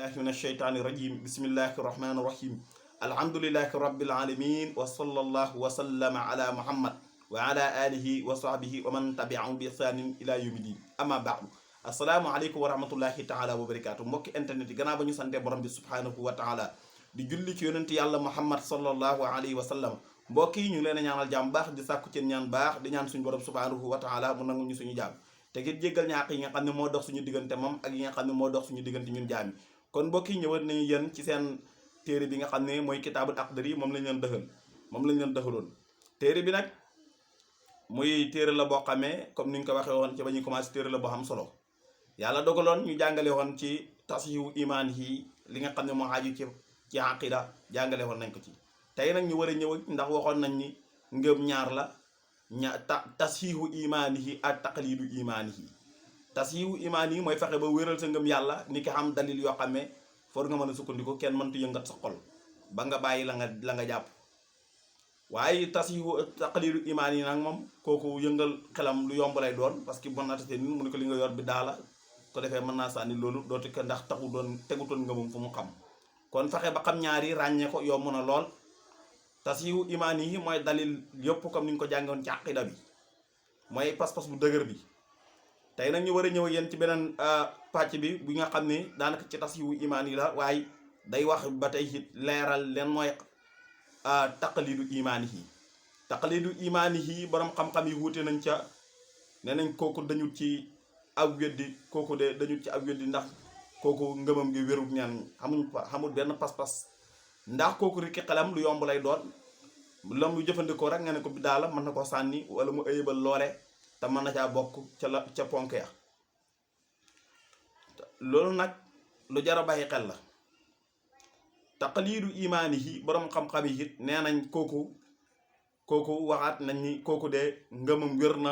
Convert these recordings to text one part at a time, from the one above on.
billahi min asheytaani rajim bismillahi rahmaani rahim alhamdulilahi rabbil alamin wa sallallahu wa sallama ala muhammad wa ala alihi wa sahbihi wa man tabiahum bi ihsanin ila yawmi din amma baadu asalaamaaleykum wa rahmatullahi taala wa barakaatu mbokki internet yi gannaaw ba ñu sante borom bi subhaanahu wa taala di julli ci yonent yàlla muhammad sallallahu alayhi wa sallam mbokk yi ñu leen a ñaanal jàmm baax di sàkku ci ñaan baax di ñaan suñu borom subhaanahu wa taala mu nangu ñu suñu jàmm te ngir jéggal ñaaq yi nga xam ne moo dox suñu diggante moom ak yi nga xam ne moo dox suñu diggante ñun jaami kon mbokk yi ñëwaat nañu yéen ci seen téere bi nga xam ne mooy kitaabul aqdari moom lañ leen dëxaloon téere bi nag muy téere la boo xamee comme ni ñu ko waxee woon ci ba ñuy commencé téere la boo xam solo yàlla dogaloon ñu jàngale woon ci tasxiihu imaan yi li nga xam ne moo aju ci aqida jàngale woon nañ ko ci tey nag ñu war a ñëw ndax waxoon nañ ni ngëm ñaar la tasxiihu imaanihi ak taqliidu imaanihi tasxiihu imaanihi mooy fexe ba wéral sa ngëm yàlla ni ki xam dalil yoo xam ne for nga mën a sukkandiku kenn mëntu yëngat sa xol ba nga bàyyi la nga jàpp waaye taqliidu imaanihi nag moom kooku yëngal xelam lu yomb lay doon parce que mën naa tase nit mu ne ko li nga yor bi daala ko defee mën naa sànni loolu dootu ko ndax tegutoon ngëmam fu mu xam kon fexe ba xam ñaari ràññee ko yomb na lool tasxiihu imaan yi mooy dalil yëpp comme ni ñu ko jàngoon ci aqida bi mooy pas-pas bu dëgër bi tey nag ñu war a ñëw yéen ci beneen pàcc bi nga xam ne daanaka ci tasxiihu imaan yi la waaye day wax ba tey it leeral leen mooy taqliidu imaan yi borom xam-xam yi wuute nañ ca nee nañ kooku dañut ci ab weddi kooku de dañut ci ab weddi ndax kooku ngëmam gi wérut ñaan xamul benn pas-pas ndax kooku rikki xelam lu yomb lay doon la mu jëfandikoo rek nga ne ko bi daala mën na ko sànni wala mu ëyëbal loole te mën na caa bokk ca ponk ya loolu nag lu jar a bàyyi xel la taqliidu imaani yi boroom xam-xam yi it nee nañ kooku waxaat nañ ni kooku de ngëmam wér na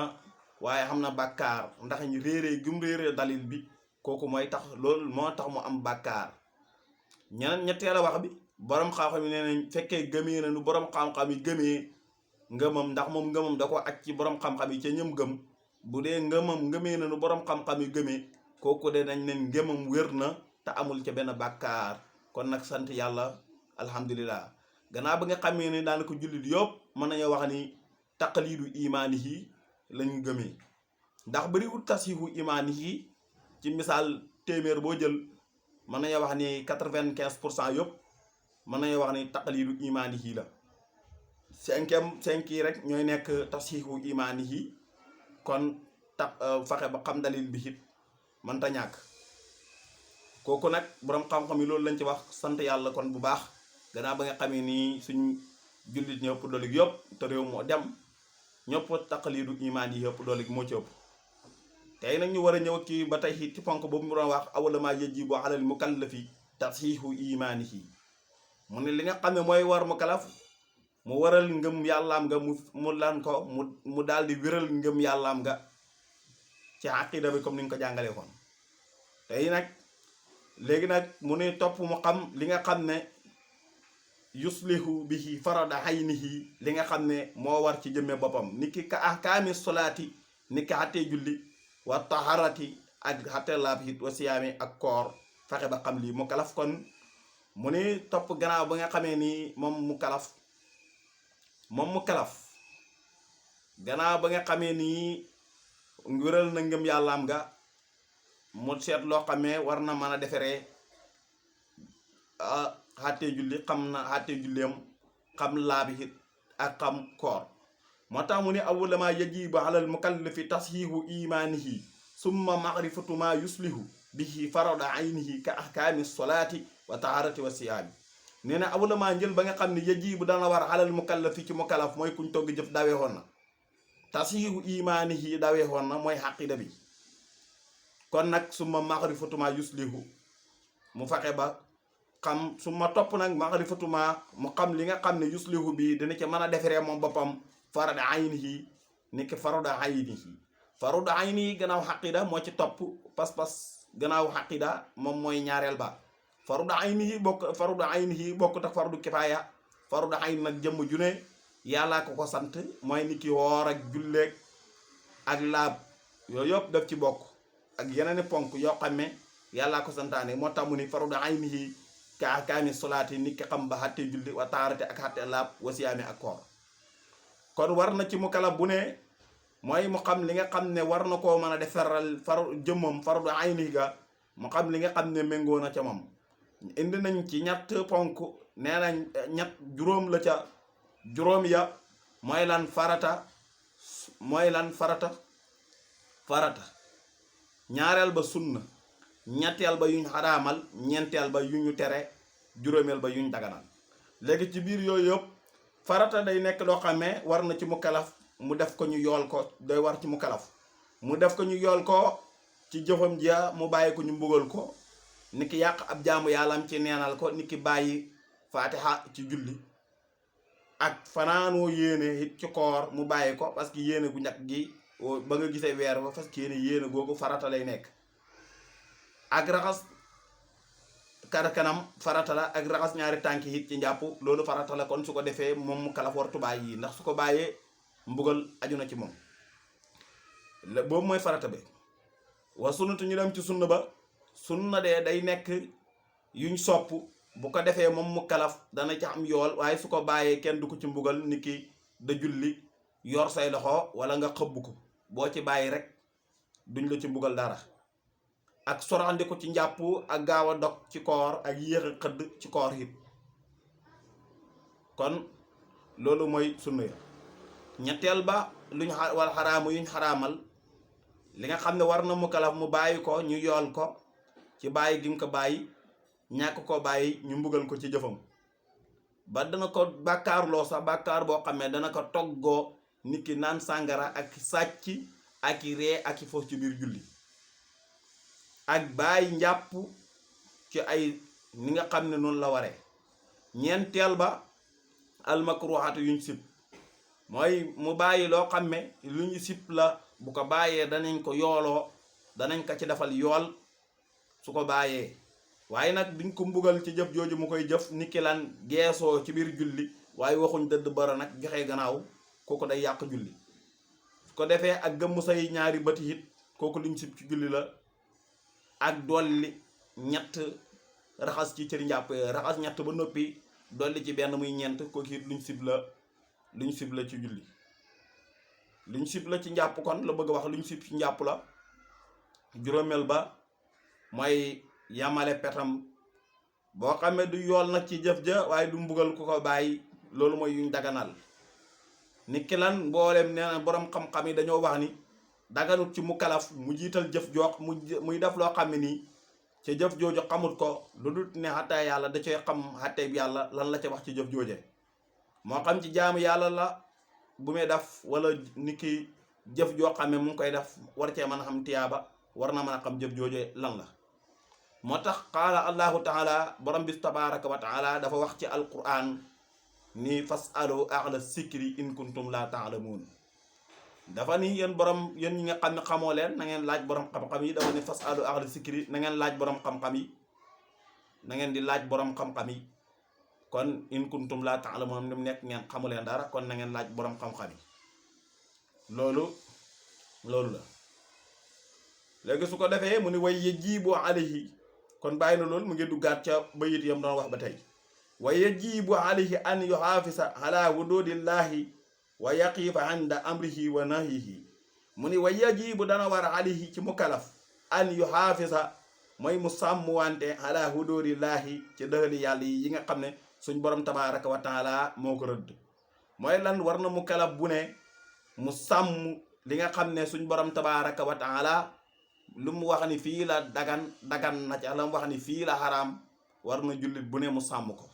waaye xam na bàkkaar ndax ñu réeree gum réeree dalil bi kooku mooy tax loolu moo tax mu am bàkkaar ñetteel a wax bi borom xam-xam yi nee nañ fekkee gëmee na nu borom xam-xam yi gëmee ngëmam ndax moom ngëmam da ko ak ci borom xam-xam yi ca ñëm gëm bu dee ngëmee na nu borom xam-xam yi gëmee kooku de nañ nen ngëmam wér na te amul ca benn bàkkaar kon nag sant yàlla alhamdulilah gannaaw ba nga xamee ne daanaka jullit yëpp mën nañoo wax ni taqliidu imaani yi lañu gëmee ndax bariwul tasxiihu imaani yi ci misaal téeméer boo jël mën nañoo wax ni 95% yëpp mën nañoo wax ni taqliidu imaani yi la 5 yi rek ñooy nekk tasxiihu imaani yi kon fexe ba xam dalil bi it mënta ñàkk kooku nag borom xam-xam yi loolu lañ ci wax sant yàlla kon bu baax gannaaw ba nga xamee ni suñ jullit ñëpp doole gi yëpp te réew moo dem ñëpp taqliidu imaani yi yëpp doole gi moo ci ëpp tey nag ñu war a ñëw ci ba tey ci ponk boobu mu doon wax awwalumaa yajibu alal mukallafi tasxiihu imaanihi mu ne li nga xam ne mooy war mukallaf mu waral ngëm yàllaam nga mu lan ko mu daal di wéral ngëm yàllaam nga ci aqida bi comme ni ñu ko jàngalee woon tey nag léegi nag mu ne topp mu xam li nga xam ne yuslihu bihi farada aynihi li nga xam ne moo war ci jëmme boppam ni ki ka ahkaami solaati ni ki xattee julli wa taharati ak xattee laab it wa siyaami ak koor fexe ba xam lii mu kalaf kon mu ne topp gannaaw ba nga xamee ni moom mu kalaf gannaaw ba nga xamee ni wéral na ngëm yàllaam nga mu seet loo xamee war na mën a defaree xàttee julli xam na xàttee julleem xam laabi it ak xam koor moo tax mu ne awwalumaa yajibu alal mukallafi tasxiihu imaanihi summa maarifatu maa yuslihu bihi farada aynihi ka ahkaami solaati wa taharati wa siyaami nee na awwalumaa njël ba nga xam ne yajibu dana war alal mukallafi ci mukallaf mooy kuñ togg jëf dawee woon na tasxiihu imaanihi dawee woon na mooy xaqida bi kon nag summa maarifatu maa yuslihu mu fexe ba xam su ma topp nag maarifatu maa mu xam li nga xam ne yuslihu bi dina ci mën a defaree moom boppam farada aynihi ni ki farada aynihi gannaaw xaqida moo ci topp pas-pas gannaaw xaqida moom mooy ñaareel ba farada aynihi bokk tak fardu kifaaya farada ayn nag jëmm ju ne yàllaa ko sant mooy ni ki woor ak julleeg ak laab yooyu yëpp daf ci bokk ak yeneen ponk yoo xam ne yàllaa ko santaane moo tax mu ni fardu aynihi ka ahkaami solaati nit ki xam ba xatte julli wa taarate ak xatte laab wa siyaami ak koor kon war na ci mu kalaf bu ne mooy mu xam li nga xam ne war na koo mën a defaral jëmmam fardu aynihi ga mu xam li nga xam ne méngoo na ca moom indi nañ ci ñett ponk nee nañ ñett juróom la ca juróom ya mooy lan farata ñaareel ba sunna ñetteel ba yuñ xaraamal ñeenteel ba yu ñu tere juróomeel ba yuñ daganal léegi ci biir yooyu yëpp farata day nekk loo xamee war na ci mu kalaf mu def ko ñu yool ko day war ci mu kalaf mu def ko ñu yool ko ci jëfam ja mu bàyyi ko ñu mbugal ko ni ki yàq ab jaamu yàllam ci neenal ko ni ki bàyyi faatiha ci julli ak fanaanoo yéene it ci koor mu bàyyi ko parce que yéene gu njëkk gi ba nga gisee weer ba parce que yéene googu farata lay nekk ak raxas kanam farata la ak raxas ñaari tànki it ci njàpp loolu farata la kon su ko defee moom mu kalaf wartu bàyyi ndax su ko bàyyee mbugal aju na ci moom boobu mooy farata bi wa sunnatu ñu dem ci sunna ba sunna de day nekk yuñ sopp bu ko defee moom mu kalaf dana ci am yool waaye su ko bàyyee kenn du ko ci mbugal ni ki da julli yor say loxo wala nga xëbb ko boo ci bàyyi rek duñ la ci mbugal dara ak sorandi ko ci njàpp ak gaaw a dog ci koor ak yéex a xëdd ci koor it kon loolu mooy sunna ya ñetteel ba luñ wal xaraamu yuñ xaraamal li nga xam ne war na mu kalaf mu bàyyi ko ñu yool ko ci bàyyi gi nga ko bàyyi ñàkk ko bàyyi ñu mbugal ko ci jëfam ba dana ko bàkkaarloo sax bàkkaar boo xamee dana ko toggoo nit ki naan sàngara ak sàcc ak i ree ak i foofu ci biir julli ak bàyyi njàpp ci ay ni nga xam ne noonu la waree ñeenteel ba almakruhaatu yuñ sib mooy mu bàyyi loo xam ne lu ñu sib la bu ko bàyyee danañ ko yooloo danañ ko ci defal yool su ko bàyyee waaye nag duñ ko mbugal ci jëf jooju mu koy jëf nit ki lan geesoo ci biir julli waaye waxuñ dëdd bara nag joxe gannaaw kooku day yàq julli su ko defee ak gëmm say ñaari bëti it kooku luñ sib ci julli la ak dolli ñett raxas ci cëri njàpp raxas ñett ba noppi dolli ci benn muy ñeent kooku it luñ sib la ci julli luñ sib la ci njàpp kon la bëgg a wax luñ sib ci njàpp la juróomeel ba mooy yamale petam boo xamee du yool nag ci jëf ja waaye du mbugal ku ko bàyyi loolu mooy yuñ daganal nit ki lan mboolem nee na borom xam-xam yi dañoo wax ni daganut ci mu kalaf mu jiital jëf joox muy def loo xam ne nii ca jëf jooju xamut ko lu dul ne xattee yàlla da cee xam xattee bi yàlla lan la ca wax ci jëf jooje moo xam ci jaamu yàlla la bu muy def wala nit ki jëf joo xam ne mu ngi koy def war cee mën a xam tiyaaba war na mën a xam jëf jooje lan la moo tax qaala allahu taala borom bi tabaraka wa taala dafa wax ci alquran ni fasalu ahla sikri in kuntum la taalamuun dafa ni yéen borom yéen ñi nga xam ne xamoo leen na ngeen laaj borom xam-xam yi dafa ni fasalu ahla sikri na ngeen laaj borom xam-xam yi na ngeen di laaj borom xam-xam yi kon in kuntum la taalamuun ni mu nekk ngeen xamu leen dara kon na ngeen laaj borom xam-xam yi loolu la léegi su ko defee mu ni way yajibu alayhi kon bàyyi na loolu mu ngi duggaat ca bayit yam doon wax ba tey wa yajibu alayhi an yuhaafisa ala wududillahi wa yaqifa inda amrihi wa nahyihi mu ni wa yajibu dana war alayhi ci mukalaf an yuhaafisa mooy mu sàmm wante ala wududillahi ci dëxali yàlla yi nga xam ne suñ borom tabaraka wa taala moo ko rëdd mooy lan war na mukalaf bu ne mu sàmm li nga xam ne suñ borom tabaraka wa taala lu mu wax ni fii la dagan na ca la mu wax ni fii la xaraam war na jullit bu ne mu sàmm ko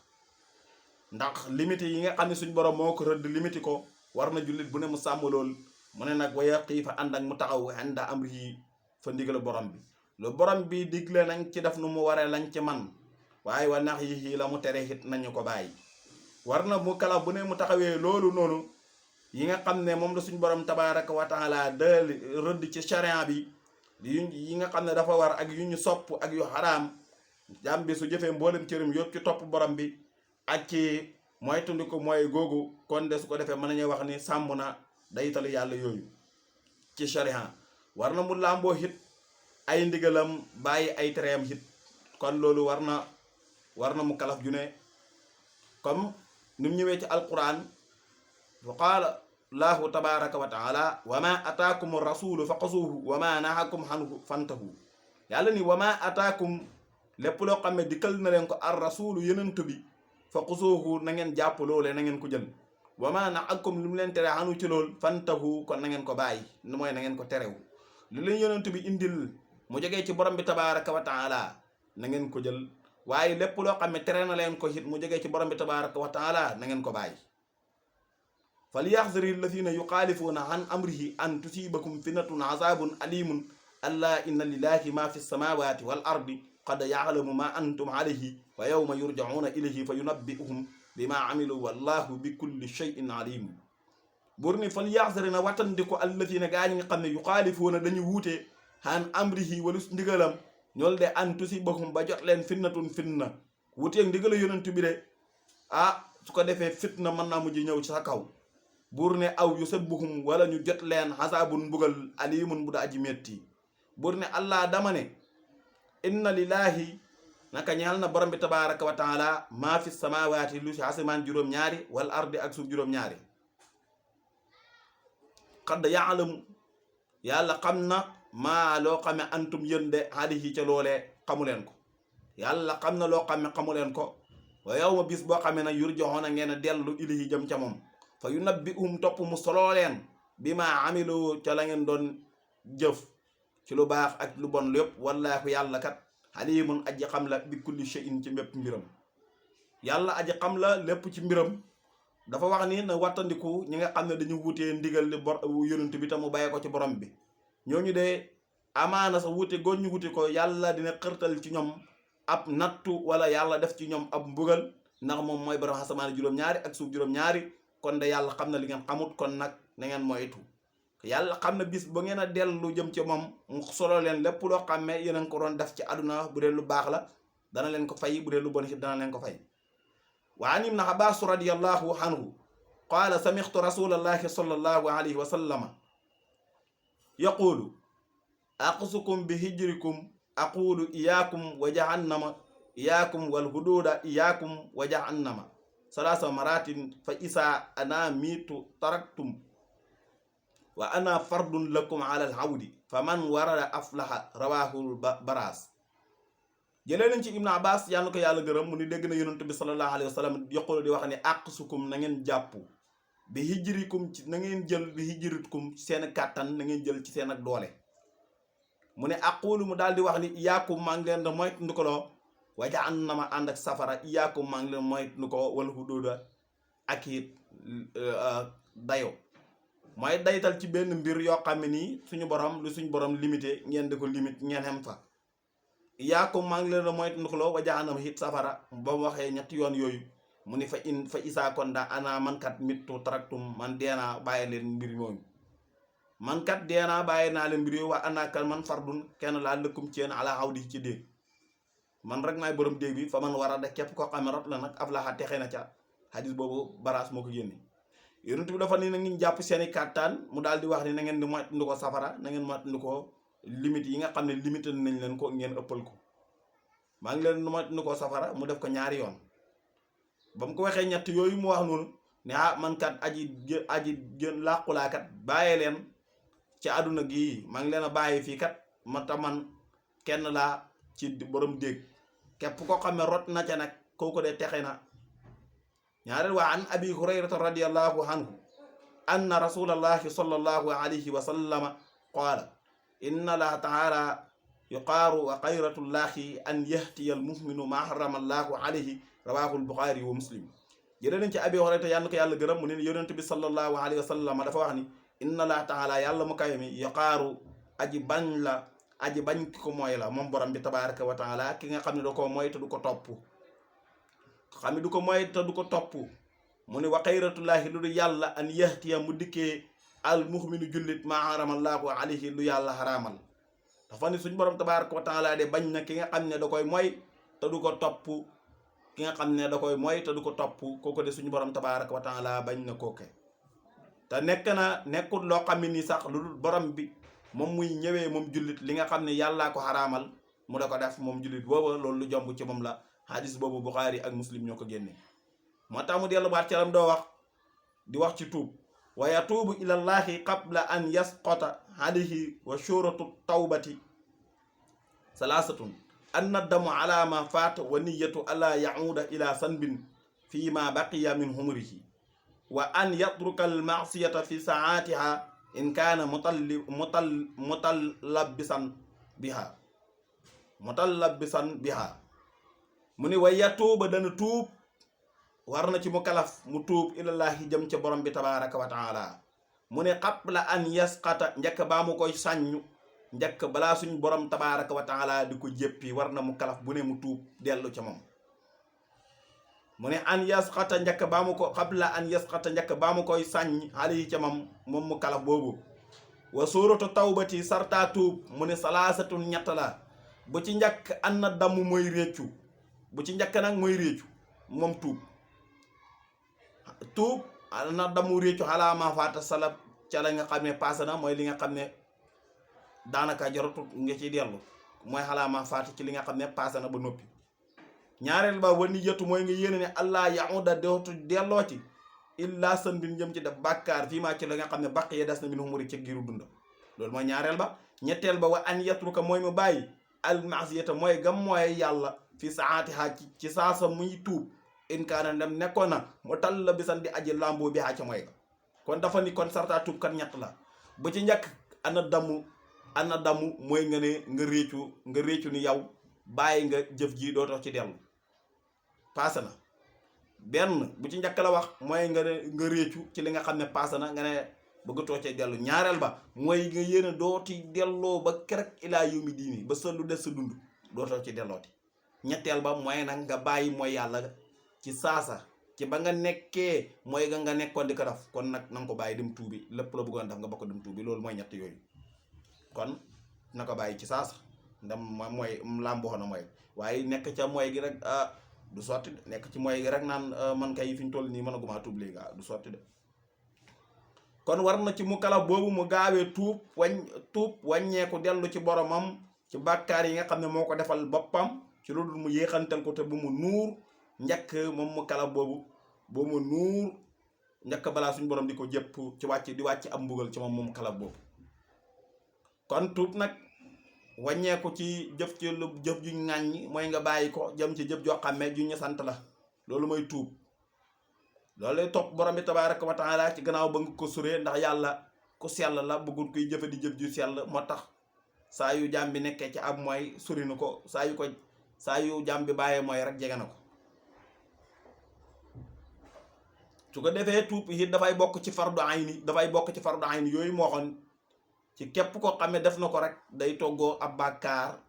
ndax limite yi nga xam ne suñ borom moo ko rëdd limite ko war na jullit bu ne mu sàmm lool mu ne nag waya xiifa ànd ak mu taxaw inda amrihi fa ndigal borom bi lu borom bi digle nañ ci def nu mu waree lañ ci man waaye wa nax yi la mu tere it nañu ko bàyyi war na mu kala bu ne mu taxawee loolu noonu yi nga xam ne moom la suñ borom tabaraka wa taala dal rëdd ci charia bi yi nga xam ne dafa war ak yu ñu sopp ak yu xaraam jàmm bi su jëfee mboolem cëram yëpp ci topp borom bi ak ci mooy tundi ko mooy googu kon de su ko defee mën nañuy wax ni sàmm na daytalu yàlla yooyu ci charia war na mu làmboo hit ay ndigalam bàyyi ay tereem it kon loolu war na mu kalaf ju ne comme ni mu ñëwee ci alquran wa qaala laahu tabaraka wa taala wa ma ataakum rasulu fa xasuuhu wa ma nahakum anhu fantahu yàlla ni wa ma ataakum lépp loo xam ne dikkal na leen ko ar rasulu yenentu bi fa xusuuhu na ngeen jàpp loolee na ngeen ko jël wa ma nahakum lu mu leen tere xanu ci lool fantahu kon na ngeen ko bàyyi lu mooy na ngeen ko terew lu leen yenentu bi indil mu jógee ci borom bi tabaraka wa taala na ngeen ko jël waaye lépp loo xam ne tere na leen ko it mu jógee ci borom bi tabaraka wa taala na ngeen ko bàyyi falyaxzari alladina yuxaalifuuna an amrihi an tusibakum fitnatun azabun alimun alla inna lillahi ma fi samawati wal ardi qad yaalamu ma antum alayhi wa yawma yurjauna ilayhi fa yunabbiuhum bima amilu wallahu bi kulli shay'in alim bur ni falyaxzari na wattandiko alladina gaa ñi nga xam ne yuxaalifuuna dañu wuute an amrihi walus ndigalam ñool de an tusibakum ba jot leen fitnatun fitna wuuteeg ndigala yonent bi de su ko defee fitna mën naa mujj ñëw ci sa kaw buur ne aw yusabbuhum wala ñu jot leen xasaabun mbugal alimun bu da aji metti buur ne allah dama ne inna lillahi naka ñaal na borom bi tabaraka wa taala maa fi samawaati lu ci asamaan juróom-ñaari wal ardi ak suuf juróom-ñaari xadd yaalamu yàlla xam na maa loo xame antum yéen de alayhi ca loolee xamu leen ko yàlla xam na loo xame xamu leen ko wa yow ma bis boo xamee na yurjaxoon a ngeen a dellu ilayhi jëm ca moom fa yunabbi'uhum topp mu soloo leen bi ma amilu ca la ngeen doon jëf ci lu baax ak lu bon lépp wallaahu yàlla kat alimun aji xam la bi kulli shay'in ci mépp mbiram yàlla aji xam la lépp ci mbiram dafa wax ni na wattandiku ñi nga xam ne dañu wutee ndigal li yonent bi te mu bàyyi ko ci borom bi ñooñu de amaana sa wute goon ñu wute ko yàlla dina xërtal ci ñoom ab nattu wala yàlla def ci ñoom ab mbugal ndax moom mooy borom asamaan juróom-ñaari ak suuf juróom-ñaari kon de yàlla xam na li ngeen xamut kon nag na ngeen moytu yàlla xam na bis ba ngeen a dellu jëm ci moom mu solo leen lépp loo xam ne yéen a ko doon def ci àdduna bu dee lu baax la dana leen ko fay bu dee lu bon ci dana leen ko fay wa an ibn Abbas radiyallahu anhu qaala samixtu rasulallahi sallallahu alayhi wa sallama yaqulu aqsukum bi hijrikum aqulu iyaakum wa jahannama iyaakum wal hududa iyaakum wa jahannama salaasa maratin fa isa ana miitu taraktum wa ana fardun lakum ala alhawdi fa man warada aflaha rawahul baraas jëlee nañ ci ibnu abbas yàlla ko yàlla gërëm mu ni dégg na yonent bi sallallahu alayhi wa sallam yoqulu di wax ne aqsukum na ngeen jàpp bi hijrikum ci na ngeen jël bi hijrikum ci seen kàttan na ngeen jël ci seen ak doole mu ne aqulu mu daal di wax ni iyaakum maa ngi leen da moytu ndikoloo wa jahannama ànd ak safara iyaakum maa ngi leen moytu ndi ko wal hududa ak it dayo mooy daytal ci benn mbir yoo xam ne nii suñu borom limité ngeen di ko limite ngeen xem fa iyaakum maa ngi leen da moytu ndikoloo wa jahannama it safara ba mu waxee ñetti yoon yooyu mu ni fa isaa kon da ana man kat mittu taraktum man deenaa bàyyi leen mbir yooyu man kat deenaa bàyyi naa leen mbir yooyu waa ana kan man fardun kenn laa lëkkum ci yéen ala xawdi ci déeg man rek maay borom déeg bi fa man war a da képp koo xam ne rot la nag ab laxa texe na ca xadis boobu baraas moo ko génne yonent bi dafa ni na ngeen jàpp seeni kàttan mu daal di wax ni na ngeen di moytu ko safara na ngeen moytu ko limite yi nga xam ne limité nañ leen ko ngeen ëppal ko maa ngi leen moytu ko safara mu def ko ñaari yoon ba mu ko waxee ñett yooyu mu wax noonu ne man kat aji gën làqulaa kat bàyyee leen ci àdduna gii maa ngi leen a bàyyi fii kat man kenn laa ci borom dégg képp koo xam ne rot na ca nag kooku de texe na ñaareel waa an abi hurayrata radiyallahu anhu anna rasulallahi sallallahu alayhi wa sallama qaala inna allaha taala yuqaaru wa xayratullahi an yahtiya al mu'minu ma harrama allahu alayhi rawahul buxaari wa muslim jëlee nañ ci abi hurayrata yàlla ko yàlla gërëm mu ne yonent bi sallallahu alayhi wa sallam dafa wax ni inna allaha taala yàlla mu kawe mi yuqaaru aji bañ ki ko mooy la moom borom bi tabaraka wa taala ki nga xam ne da ko mooy te du ko topp xam ne du ko mooy te du ko topp mu ne wa xayratullahi lu du yàlla an yahtiya mu dikkee al mu'minu jullit ma haramallahu alayhi lu yàlla xaraamal dafa ne suñ borom tabaraka wa taala de bañ na ki nga xam ne da koy mooy te du ko topp ki nga xam ne da koy mooy te du ko topp kooku de suñu borom tabaraka wa taala bañ na kooke te nekkul loo xam ne nii sax lu dul borom bi moom muy ñëwee moom jullit li nga xam ne yàllaa ko xaraamal mu da ko def moom jullit booba loolu lu jomb ci moom la. hadis boobu Buxaari ak Muslim ñoo ko génne moo tax mu dellu baat calam doo wax di wax ci tuub wa yatuubu ilallahi qabla an yasqota alayhi wa shuratu tawbati salaasatun an naddamu ala ma faat wa niyatu ala yauda ila sanbin fi ma baqiya min humrihi wa an yatruka almasiyata fi saatiha in kaana mutallabisan biha mu ni way yatuuba dana tuub war na ci mu kalaf mu tuub ilallahi jëm ca borom bi tabaraka wa taala mu ne qabla an yasqata njëkk baa mu koy sàññu njëkk balaa suñ borom tabaraka wa taala di ko jéppi war na mu kalaf bu ne mu tuub dellu ca moom mu ne an yasqata njëkk baa mu ko qabla an yasqata njëkk baa mu koy sàññ alayhi ca moom mu kalaf boobu wa suuratu tawbati sarta tuub mu ne salaasatun ñett la bu ci njëkk an na damm mooy réccu bu ci njëkk nag mooy réccu moom tuub na damu réccu xalaama faata salab ca la nga xam ne passé na mooy li nga xam ne daanaka jaratu nga ciy dellu mooy xalaama faata ci li nga xam ne passé na ba noppi ñaareel ba wani yetu mooy nga yéene ne allah yauda dootu delloo ci illa sën bin jëm ci def bàkkaar fii maa ci la nga xam ne baq ya des na min humuri ci giiru dund loolu mooy ñaareel ba ñetteel ba wa an yatruka mooy mu bàyyi almasiyata mooy gam mooy yàlla fi saatiha ci saasa muy tuub in kaana dem nekkoon na mu tal la bisan di aji lambo bi ca mooy ga kon dafa ni kon sarta tuub kan ñett la bu ci njëkk ana damu mooy nga ne nga réccu ni yow bàyyi nga jëf ji doo tax ci dellu paase na benn bu ci njëkk la wax mooy nga ne nga réccu ci li nga xam ne paase na nga ne bëgg too cee dellu ñaareel ba mooy nga yéene dooti delloo ba kerek ilaa yawmi diini ba sa lu des sa dund doo tax ci dellooti ñetteel ba mooy nag nga bàyyi mooy yàlla ci saasa ci ba nga nekkee mooy nga nekkoon di ko def kon nag na nga ko bàyyi dem tuubi lépp la bëggoon def nga bokk dem tuubi loolu mooy ñett yooyu kon na ko bàyyi ci saasa ndam mooy làmboo na mooy waaye nekk ca mooy gi rek du sotti de nekk ci mooy gi rek naan man kay fi ñu toll nii mën a gumaa tuub léegi du sotti de kon war na ci mu kala boobu mu gaawee tuub wàññeeku dellu ci boromam ci bàkkaar yi nga xam ne moo ko defal boppam ci loolu mu yéexantal ko te bu mu nuur njëkk moom mu kala boobu mu nuur njëkk balaa suñu borom di ko jëpp ci wàcc am mbugal ci moom kala boobu kon tuub nag wàññeeku ci jëf ju ŋàññi mooy nga bàyyi ko jëm ci jëf joo xam ne ju ñu sant la loolu mooy tuub loolu lay topp borom bi tabaaraka wa taala ci gannaaw ba nga ko suree ndax yàlla ku sell la bëggul kuy jëfe di jëf ju sell moo tax saa yu jaam bi nekkee ci ab mooy suri na ko saa yu jaam bi bàyyee mooy rek jege na ko su ko defee tuub it dafay bokk ci fardu ayni yooyu moo xoon ci képp koo xam ne def na ko rek day toggoo ab bàkkaar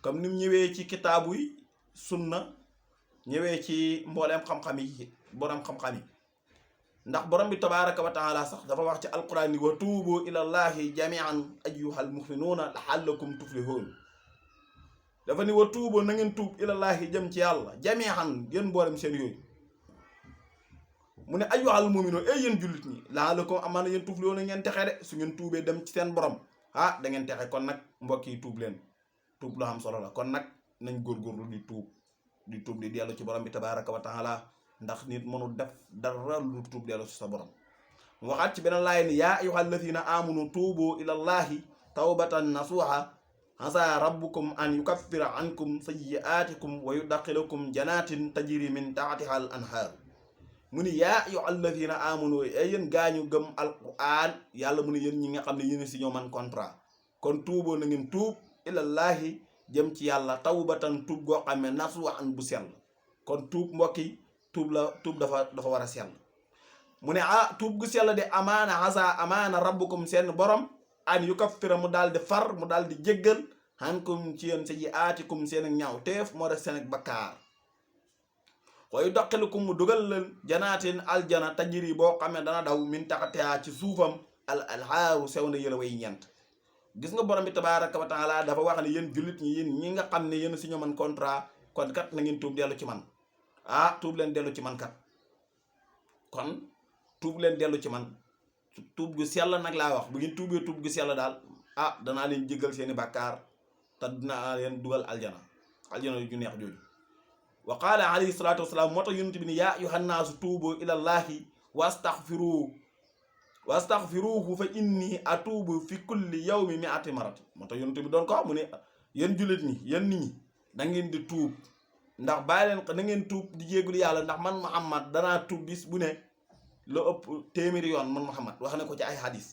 comme ni mu ñëwee ci kitaabu yi sunna ñëwee ci mbooleem xam-xam yi borom xam-xam yi ndax borom bi tabaraka wa taala sax dafa wax ci alquran ni wa tuubu ilallahi jamian ayyuhal mu'minuuna la'allakum tuflihun dafa ni wa tuubu na ngeen tuub ilallahi jëm ci yàlla jamian yéen mboolem seen yooyu mu ne ayyuhal mu'minuun yéen jullit ñi la'allakum amaana yéen tuflihun ngeen texe de su ngeen tuubee dem ci seen borom da ngeen texe kon nag mbokk yi tuub leen tuub lu am solo la kon nag nañ góorgóorlu di tuub di dellu ci borom bi tabaraka wa taala ndax nit mënul def dara lu tuub dellu ci sa borom mu waxaat ci beneen laay ni yaa ayyuhal lazina amanu tuubu ilallahi tawbatan nasuha asa rabbukum an yukaffira ankum sayyi'atikum wa yudkhilakum jannatin tajri min tahtiha al anhar mu ni yaa ayyuhal lazina amanu yéen gaañu gëm alquran yàlla mu ni yéen ñi nga xam ne yéen si ñoo man contrat kon tuuboo na ngeen tuub ilallahi jëm ci yàlla tawbatan tuub goo xam ne nasuhan bu sell kon tuub mbokk yi tuub dafa war a sell mu ne tuub gu sell de amaana rabbukum seen borom an yukaffira mu daal di far mu daal di jéggal ankum ci yéen sayyi'aatikum seen ñaaw teef moo def seen bakkaar wa yudkhilukum mu dugal leen janaatin aljana tajri boo xam ne dana daw min tahtihaa ci suufam al anhaaru sew na yëla way ñeent gis nga borom bi tabaaraka wa taala dafa wax ne yéen jullit ñi yéen ñi nga xam ne yéen si ñoo man contrat kon kat na ngeen tuub dellu ci man tuub leen dellu ci man kat kon tuub leen dellu ci man tuub gu sell nag laa wax bu ngeen tuubee tuub gu sell daal ah danaa leen jéggal seeni bàkkaar te dinaa leen dugal aljana ju neex jooju. wa qaala alayhi salaatu wasalaam moo tax yonent bi ni yaa ayyuhan naasu tuubu ilallahi wastaghfiruhu fa inni atuubu fi kulli yawmi mi'ati marati. moo tax yonent bi doon ko wax mu ne yéen jullit ñi yéen nit ñi da ngeen di tuub ndax bàyyi leen da ngeen tuub di jéegul yàlla ndax man Muhammad danaa tuub bis bu ne lu ëpp téeméeri yoon man Muhammad wax na ko ci ay hadis.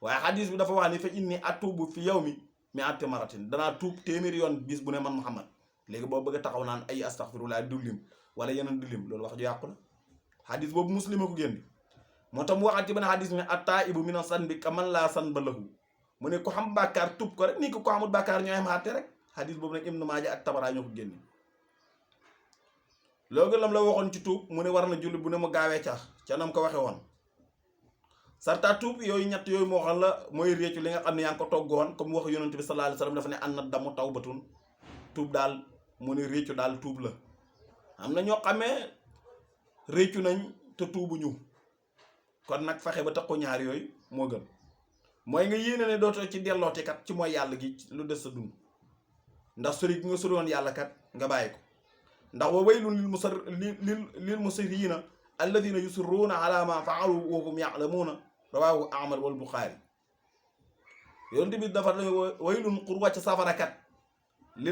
waaye hadis bi dafa wax ni fa inni atuubu fi yawmi mi'ati maratin danaa tuub téeméeri yoon bis bu ne man Muhammad. léegi boo bëgg a taxaw naan ay astaghfirullah dulim wala yeneen dulim loolu wax ju yàqu la. hadis boobu Muslim ko génn. moo tax mu waxaat ci benn hadis ne at-taa'ibu mina sanbi kaman laa sanba lahu. mu ne ku xam bàkkaar tuub ko rek nii ko xamul bàkkaar ñooy am àtte rek. hadis boobu nag Ibnu Maaja ak Tabaraani ñoo ko génne. loolu lam la waxoon ci tuub mu ne war na julli bu ne mu gaawee ca nam ko waxe woon. sarta tuub yooyu ñett yooyu moo xam la mooy réccu li nga xam ne yaa ngi ko toggoon comme wax yonent bi sallallahu alayhi wasallam dafa ne an na damu tawbatun tuub daal mu ne réccu daal tuub la. am na ñoo xamee réccu nañ te tuubuñu kon nag fexe ba tax ko ñaar yooyu moo gën mooy nga yéene ne dootoo ci dellooti kat ci mooy yàlla gi lu des sa dund ndax sori gi nga sori woon yàlla kat nga bàyyi ko ndax wa waylun lil musirriina alladina yusirruuna ala ma faalu wa hum ya'lamuuna rawaahu Ahmad wal Buxaari. yonent bi dafa ne waylun xur wàcc safarakat li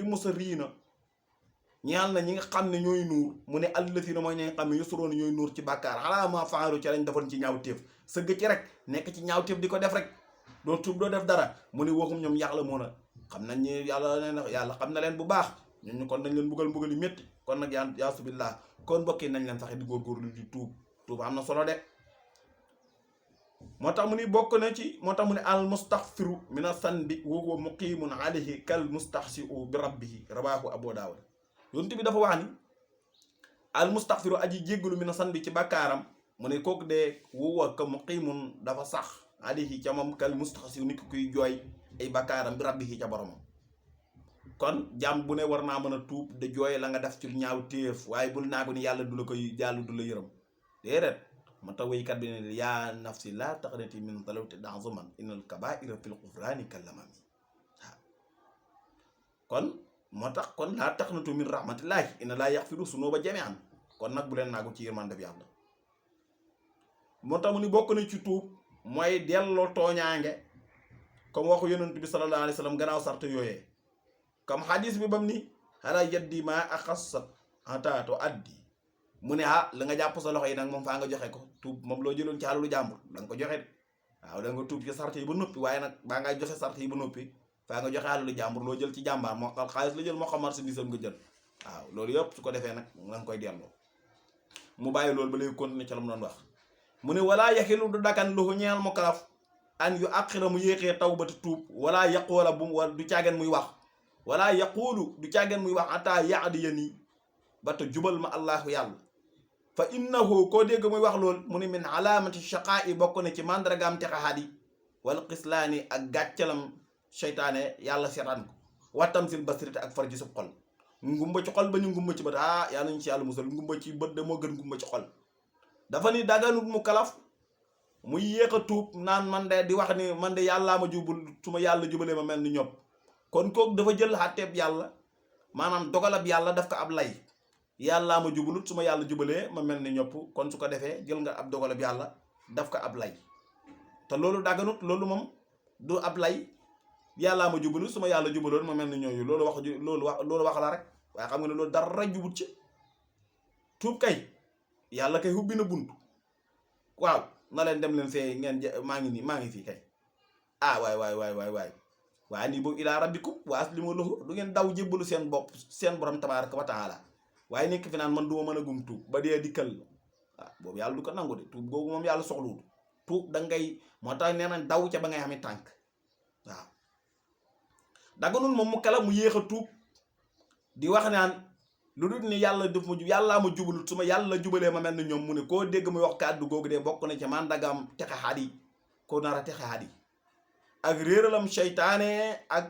musirriina ñaal na ñi nga xam ne ñooy nuur mu ne alladina mooy ñi nga xam ne yusirruuna ñooy nuur ci bàkkaar ala ma faalu ci lañ defoon ci ñaawteef sëgg ci rek nekk ci ñaawteef di ko def rek doo tuub doo def dara mu ne waxum ñoom ya'lamuuna xam nañ ñi yàlla xam na leen bu baax ñun kon nañ leen mbugal yu métti kon nag yaa subillah kon mbokk yi nañ leen fexe di góorgóorlu di tuub am na solo de. moo tax mu ni bokk na ci moo tax mu ne al mustaghfiru mina sanbi wa huwa muqimun alayhi kal mustahsi'u bi rabbihi rawahu Abu Dawud. yonent bi dafa wax ni al mustaghfiru aji jéggalu mina sanbi ci bàkkaaram mu ne kooku de huwa ka muqimun dafa sax alayhi ca moom kal mustahsi'u nit kuy jooy ay bàkkaaram bi rabbihi ca boromam. kon jàmm bu ne war naa mën a tuub de jooy la nga def ci ñaaw téef waaye bul naa ko ni yàlla du la koy jàll du la yërëm déedéet ma tax wéykat bi ne yaa nafsi laa taqnati min talawti da'zuman innal kabaa'ira fil ghufraani kallamami. waaw kon moo tax kon laa taqnatu min rahmatillahi inna laa yaghfiru zunuuba jamii'an kon nag bu leen naagu ci yërmande bi yàlla. moo tax mu ni bokk na ci tuub mooy delloo tooñaange comme waxu yonent bi sallallahu alayhi wa sallam gannaaw sart yooyee. comme hadis bi bam ni ala yaddi ma axassat ataato addi mu ne la nga jàpp sa loxo yi nag moom faa nga joxe ko tuub moom loo jëloon ci alalu jàmbur da nga ko joxe de waaw da nga tuub ci sart yi ba noppi waaye nag baa ngay joxe sart yi ba noppi faa nga joxe alalu jàmbur loo jël ci jàmbaar moo xam xaalis la jël moo xam marchandise nga jël waaw loolu yëpp su ko defee nag nga koy delloo mu bàyyi loolu ba léegi continuer ca la mu doon wax mu ne walaa yaxilu du dakan lu ñeel mu kalaf an yu àqira mu yéexee tawbati tuub walaa yaqoola bu mu du caageen muy wax wala yaquulu du càggeen muy wax ata yaadi yanii ba te jubal ma allahu yàlla fa innahu koo dégg muy wax lool mu ne min alaamati shaqaa yi bokk na ci mandargaam texaxaat wala xislaani ak gàccalam seytaane yàlla seetaan ko wattam sil basirité ak far ji sub xol ngumba ci xol ba ñu ngumba ci bët yàlla ñu ci yàlla musal ngumba ci bët de moo gën ngumba ci xol dafa ni daganut mu kalaf muy yéex a tuub naan man de di wax ni man de yàllaa ma jubul su ma yàlla jubalee ma mel ni ñopp kon kooku dafa jël xàtteeb yàlla maanaam dogalab yàlla daf ko ab lay yàllaa ma jubalut su ma yàlla jubalee ma mel ni ñopp kon su ko defee jël nga ab dogalab yàlla daf ko ab lay te loolu daganut loolu moom du ab lay yàllaa ma jubalut su ma yàlla jubaloon ma mel ni ñooyu loolu wax la rek waaye xam nga ne loolu dara jubut ci tuub kay yàlla kay hubbi na bunt waaw na leen dem leen fee ngeen maa ngi fii kay waay waaye nii boobu ilaa rabbikum wa aslimu lahu du ngeen daw jébbalu seen bopp seen borom tabaaraka wa taala waaye nekk fi naan man du ma mën a gum tuub ba dee dikkal boobu yàlla du ko nangu de tuub googu moom yàlla soxluwul tuub da ngay moo tax nee nañ daw ca ba ngay xamee tànk waaw daganul moom mu kala mu yéex a tuub di wax naan lu dul ni yàlla def ma yàllaa ma jubalut su ma yàlla jubalee ma mel ni ñoom mu ne koo dégg muy wax kàddu googu de bokk na ci man dagam texe xaat yi koo nar a texe xaat yi ak réeralam seytaane ak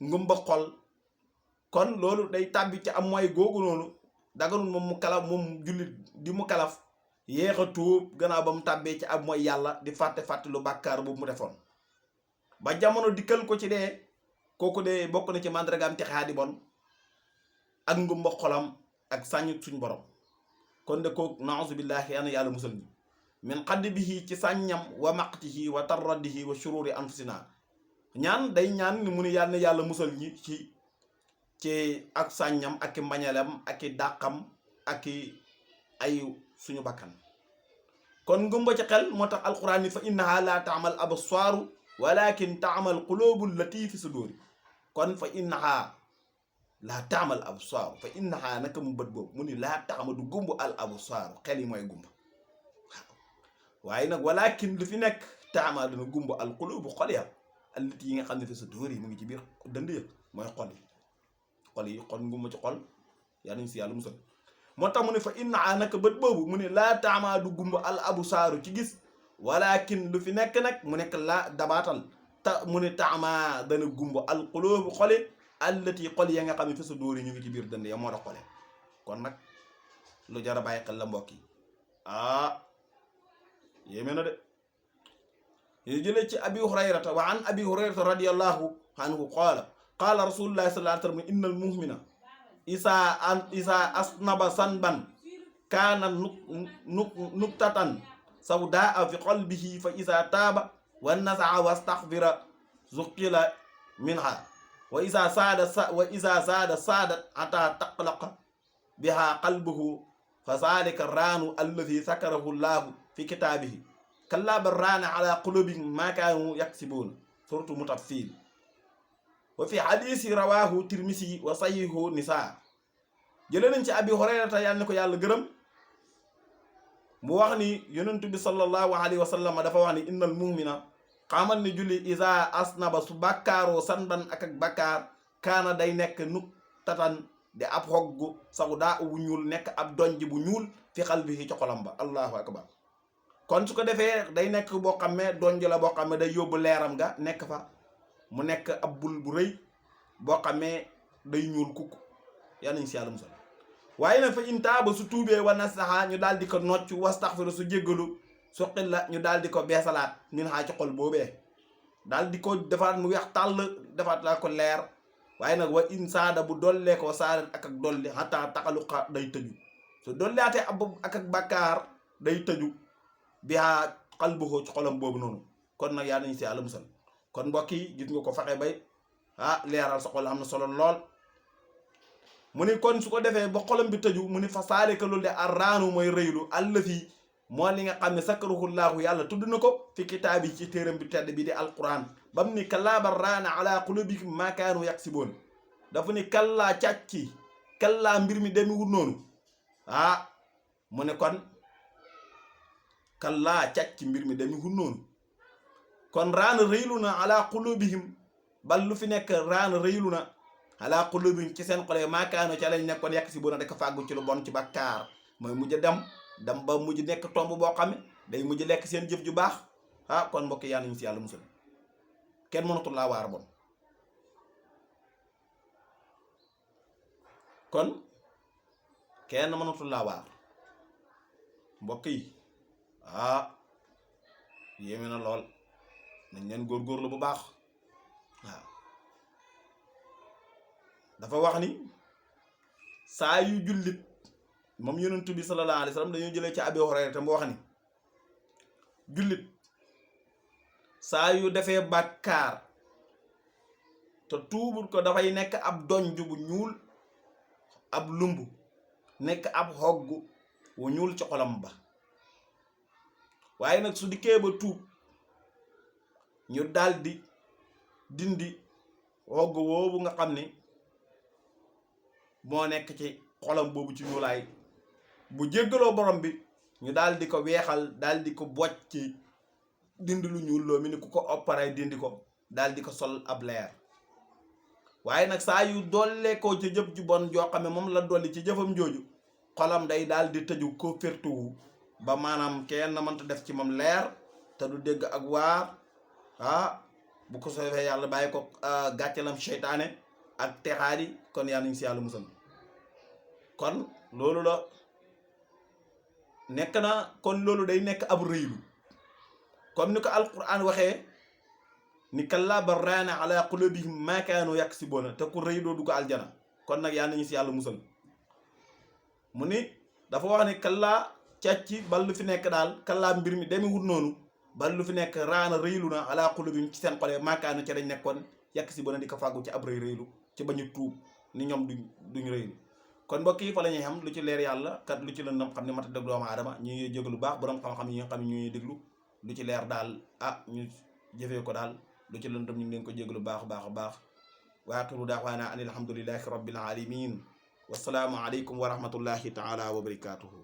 ngumba xol kon loolu day tàbbi ci am mooy googu noonu daganul moom mu kalaf moom jullit di mu kalaf yéex a tuub gannaaw ba mu tàbbee ci ab mooy yàlla di fàtte lu bàkkaar boobu mu defoon ba jamono dikkal ko ci dee kooku de bokk na ci màndargaam texe xaadi bon ak ngumba xolam ak sàññ suñ borom kon de kooku naauzu billahi yàlla musal ñi min xadd bihi ci sàññam wa maqtihi wa tarraddihi wa shururi anfusina ñaan day ñaan ni mu ni yàlla musal ñi ci ak sàññam ak i mbañalam ak i dàqam ak i ay suñu bakkan kon ngumba ci xel moo tax alquran ni fa innaha la taamal absaaru walakin taamal qulubul lati fi suduri kon fa innaha la taamal absaaru fa innaha naka mu bët boobu mu ni laa taama du gumbu al absaaru xel yi mooy gumba waaye nag walakin lu fi nekk taama dana gumbu al qulubu xol ya allati yi nga xam ne fi suduri mu ngi ci biir dënd ya mooy xol yi kon ngumba ci xol yaa nañ si yàlla musal moo tax mu ne fa innaha naka bët boobu mu ne laa taamaa du gumba al absaaru ci gis walakin lu fi nekk nag mu nekk la dabaatal mu ne taama dana gumba al qulubu xoli allati xol ya nga xam ne fi sa dóori ñu ngi ci biir dënd ya moo tax xole kon nag lu jar a bàyyi xel la mbokk yi yéeme na de ñu jëlee ci abi hurayrata wa an abi hurayrata radiyallahu anhu qaala rasulullahi sallallahu alayhi wa sallam innal mu'mina isa asnaba sanban kaana nuktatan sawdaa fi qalbihi fa isa taaba wa nasaa wastaxfira zuqila minha wa isa saada saadat ata taqlaqa biha qalbuhu fa zalika raanu alladi sakarahu llahu fi kitaabihi kallaa bal raana ala qulubihim ma kaanu yaksibuun suratu mutaffil wa fi hadisi rawahu tirmisi wa sahihu nisa jëlee nañ ci abi hurayrata yàlla na ko yàlla gërëm mu wax ni yonent bi sallallahu alayhi wa sallam dafa wax ni innal mu'mina xamal ni julli isa asnaba su bàkkaaroo sanban ak bàkkaar kaana day nekk nuk tatan di ab xoggu saw daa bu ñuul nekk ab donj bu ñuul fi xalbihi ci xolam ba allahu akbar kon su ko defee day nekk boo xam ne donj la boo xam ne day yóbbu leeram ga nekk fa mu nekk ab bul bu rëy boo xam ne day ñuul kukk yal nañ si yàlla musal waaye nag fa intaaba su tuubee wa nasaha ñu daal di ko nocc wastaxfiru su jéggalu su xilla ñu daal di ko beesalaat min xaa ci xol boobee daal di ko defaat mu weex tàll defaat laa ko leer waaye nag wa in saada bu dollee ko saadat ak dolli xataa taxaluqa day tëju su dolliaatee ab ak bàkkaar day tëju bi xaa xalbuhu ci xolam boobu noonu kon nag yaa nañ si yàlla musal kon mbokk yi gis nga ko fexe bay leeral sa xol am na solo lool mu ni kon su ko defee ba xolam bi tëju mu ni fa saalika loolu de arraanu mooy rëylu allafi moo li nga xam ne sakkaruhullaahu yàlla tudd na ko fi kitaab yi ci téeram bi tedd bi di alquran ba mu ni kallaa bal raana ala qulubihim maa kaanu yaksiboon dafa ni kallaa càcci kallaa mbir mi demewul noonu mu ne kon kallaa càcci mbir mi demewul noonu kon raana rëylu na ala qulubihim bal lu fi nekk raana rëylu na ala qulubihim ci seen xole maa kaanu ca lañ nekkoon yaksiboon da ko fàggu ci lu bon ci bakkaar mooy mujj dem ba mujj nekk tomb boo xam ne day mujj lekk seen jëf ju baax kon mbokk yàlla nañu si yàlla musal kenn mënatul laa waar bon kon kenn mënatul laa waar mbokk yi yéeme na lool nañ leen góorgóorlu bu baax waaw dafa wax ni saa yu jullit moom yonent bi sallallahu alayhi wa sallam dañoo jëlee ci abi hurayra te mu wax ni jullit saa yu defee bàkkaar te tuubul ko dafay nekk ab donj bu ñuul ab lumb nekk ab xogg wu ñuul ci xolam ba waaye nag su dikkee ba tuub ñu daldi dindi xogg woowu nga xam ne moo nekk ci xolam boobu ci ñuulaay bu jéggaloo borom bi ñu daal di ko weexal daal di ko bocc ci dindi lu ñuul loo mi ni ku ko opéré dindi ko daal di ko sol ab leer waaye nag saa yu dollee ko ci jëf ju bon joo xam ne moom la dolli ci jëfam jooju xolam day daal di tëju ko fertuwu ba maanaam kenn mënta def ci moom leer te du dégg ak waar bu ko soobee yàlla bàyyi ko gàccalam seytaane ak texaadi kon yàlla nañ si yàlla musal kon loolu la nekk na kon loolu day nekk ab rëylu comme ni ko alquran waxee ni kallaa bal raana ala qulubihim maa kaanu yaksibuuna te ku rëy doo dugg aljana kon nag yàlla nañu si yàlla musal mu ni dafa wax ne kallaa càcc bal lu fi nekk daal kallaa mbir mi demewut noonu bal lu fi nekk raana rëylu na ala qulubihim ci seen xole maa kaanu ca lañ nekkoon yaksibuuna di ko fàggu ci ab rëylu ci bañu tuub ni ñoom duñ rëylu kon mbokk yi fa la ñuy xam lu ci leer yàlla kat lu ci lëndam xam ne mata dëgg doomu aadama ñu ngi jéglu baax borom xam-xam yi nga xam ne ñu ngi déglu lu ci leer daal ñu jëfee ko daal lu ci lëndam ñu ngi leen ko jéglu baax baax wa axiru daawaana an alhamdulillahi rabbil alamin wasalaamu aleykum wa rahmatullahi taala wa barakatuhu